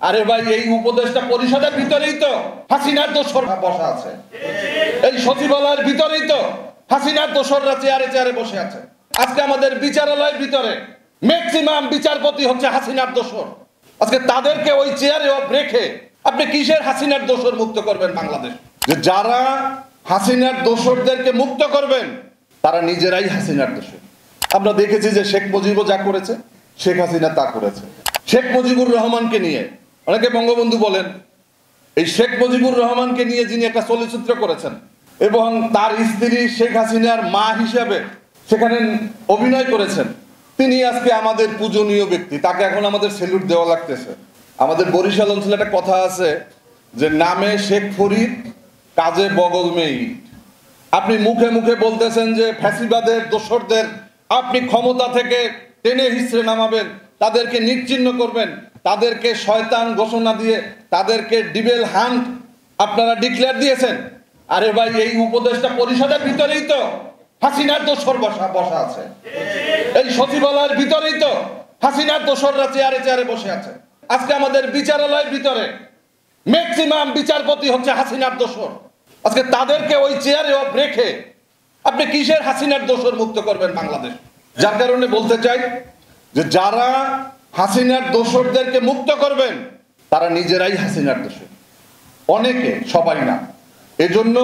আরে ভাই, এই উপদেষ্টা পরিষদের ভিতরেই তো হাসিনার দোসররা বসা আছে। এই সচিবালয়ের ভিতরেই তো হাসিনার দোসররা চেয়ারে চেয়ারে বসে আছে। আজকে আমাদের বিচারালয়ের ভিতরে ম্যাক্সিমাম বিচারপতি হচ্ছে হাসিনার দোসর। আজকে তাদেরকে ওই চেয়ারে রেখে আপনি কিসের হাসিনার দোসর মুক্ত করবেন বাংলাদেশ? যে যারা হাসিনার দোসরদেরকে মুক্ত করবেন তারা নিজেরাই হাসিনার দোসর। আমরা দেখেছি যে শেখ মুজিবও যা করেছে, শেখ হাসিনা তা করেছে। শেখ মুজিবুর রহমানকে নিয়ে অনেকে বঙ্গবন্ধু বলেন, এই শেখ মুজিবুর রহমানকে নিয়ে যিনি একটা চলচ্চিত্র করেছেন এবং তার স্ত্রী শেখ হাসিনার মা হিসাবে সেখানে অভিনয় করেছেন, তিনি আজকে আমাদের পূজনীয় ব্যক্তি। তাকে এখন আমাদের সেলুট দেওয়া লাগতেছে। আমাদের বরিশাল অঞ্চলে একটা কথা আছে যে নামে শেখ ফরিদ, কাজে বগল মে ইট। আপনি মুখে মুখে বলতেছেন যে ফ্যাসিবাদের দোসরদের আপনি ক্ষমতা থেকে টেনে হিচড়ে নামাবেন, তাদেরকে নিশ্চিহ্ন করবেন, তাদেরকে শয়তান ঘোষণা দিয়ে তাদেরকে ডিবেল হান্ট আপনারা ডিক্লেয়ার দিয়েছেন। আরে ভাই, এই উপদেষ্টা পরিষদের ভিতরেই তো হাসিনার দোসর বসা আছে। এই সচিবালয়ের ভিতরেই তো হাসিনার দোসররা চেয়ারে চেয়ারে বসে আছে। আজকে আমাদের বিচারালয়ের ভিতরে ম্যাক্সিমাম বিচারপতি হচ্ছে হাসিনার দোসর। আজকে তাদেরকে ওই চেয়ারে রেখে আপনি কিসের হাসিনার দোসর মুক্ত করবেন বাংলাদেশ? যার কারণে বলতে চাই যে যারা হাসিনার দোসরদেরকে মুক্ত করবেন তারা নিজেরাই হাসিনার দোসর। অনেকে, সবাই না। এজন্য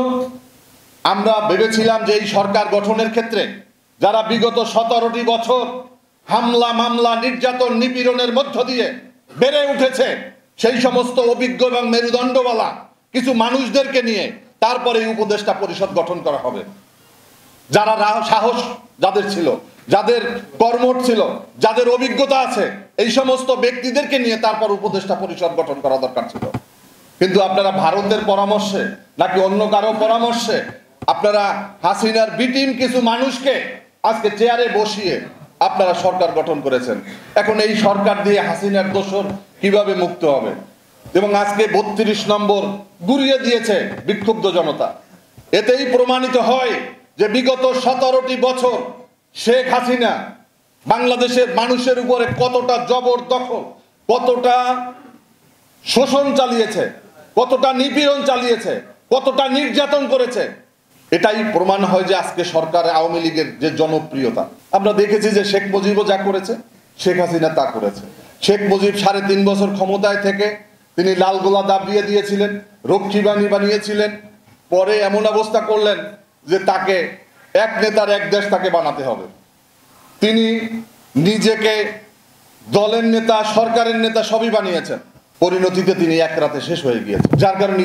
আমরা ভেবেছিলাম যে এই সরকার গঠনের ক্ষেত্রে যারা বিগত 17টি বছর হামলা মামলা নির্যাতন নিপীড়নের মধ্য দিয়ে বেড়ে উঠেছে, সেই সমস্ত অভিজ্ঞ এবং মেরুদণ্ডওয়ালা কিছু মানুষদেরকে নিয়ে তারপরে এই উপদেষ্টা পরিষদ গঠন করা হবে। যারা সাহস যাদের ছিল, যাদের কর্মঠ ছিল, যাদের অভিজ্ঞতা আছে, এই সমস্ত ব্যক্তিদেরকে নিয়ে তারপর উপদেষ্টা পরিষদ গঠন করা দরকার ছিল। কিন্তু আপনারা ভারতের পরামর্শে নাকি অন্য কারো পরামর্শে আপনারা হাসিনার বিটিম কিছু মানুষকে আজকে চেয়ারে বসিয়ে আপনারা সরকার গঠন করেছেন। এখন এই সরকার দিয়ে হাসিনার দোসর কিভাবে মুক্ত হবে? এবং আজকে 32 নম্বর গুড়িয়ে দিয়েছে বিক্ষুব্ধ জনতা। এতেই প্রমাণিত হয় যে বিগত 17টি বছর শেখ হাসিনা বাংলাদেশের মানুষের উপরে কতটা জবরদখল, কতটা শোষণ চালিয়েছে, কতটা নিপীড়ন চালিয়েছে, কতটা নির্যাতন করেছে। এটাই প্রমাণ হয় যে আজকে সরকার আওয়ামী লীগের যে জনপ্রিয়তা। আমরা দেখেছি যে শেখ মুজিবও যা করেছে, শেখ হাসিনা তা করেছে। শেখ মুজিব 3.5 বছর ক্ষমতায় থেকে তিনি লালগোলা দাবিয়ে দিয়েছিলেন, রক্ষী বাহিনী বানিয়েছিলেন। পরে এমন অবস্থা করলেন যে তাকে এক নেতার এক দেশ তাকে বানাতে হবে। তিনি নিজেকে দলের নেতা, সরকারের নেতা সবই বানিয়েছেন। পরিণতিতে তিনি এক রাতে শেষ হয়ে গিয়েছেন। যার কারণে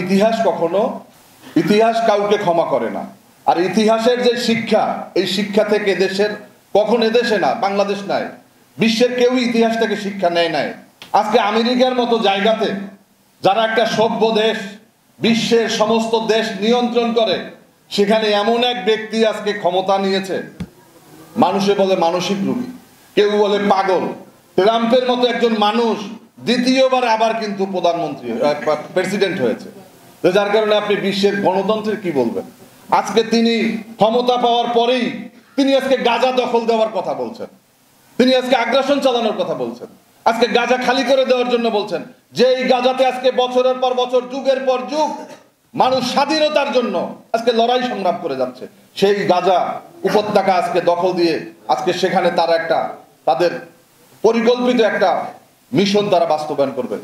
ইতিহাস কাউকে ক্ষমা করে না। আর ইতিহাসের যে শিক্ষা, এই শিক্ষা থেকে দেশের, কখন এদেশে না, বাংলাদেশ নাই, বিশ্বের কেউই ইতিহাস থেকে শিক্ষা নেয় নাই। আজকে আমেরিকার মতো জায়গাতে যারা একটা সভ্য দেশ, বিশ্বের সমস্ত দেশ নিয়ন্ত্রণ করে, সেখানে এমন এক ব্যক্তি আজকে ক্ষমতা নিয়েছে, মানুষে বলে মানসিক রোগী, কেউ বলে পাগল। ট্রাম্পের মতো একজন মানুষ দ্বিতীয়বার আবার কিন্তু প্রধানমন্ত্রী, প্রেসিডেন্ট হয়েছে। যার কারণে আপনি বিশ্বের গণতন্ত্রের কি বলবেন? আজকে তিনি ক্ষমতা পাওয়ার পরেই তিনি আজকে গাজা দখল দেওয়ার কথা বলছেন, তিনি আজকে আগ্রাসন চালানোর কথা বলছেন, আজকে গাজা খালি করে দেওয়ার জন্য বলছেন। যে এই গাজাতে আজকে বছরের পর বছর, যুগের পর যুগ মানুষ স্বাধীনতার জন্য আজকে লড়াই সংগ্রাম করে যাচ্ছে, সেই গাজা উপত্যকা আজকে দখল দিয়ে আজকে সেখানে তারা তাদের পরিকল্পিত একটা মিশন তারা বাস্তবায়ন করবে।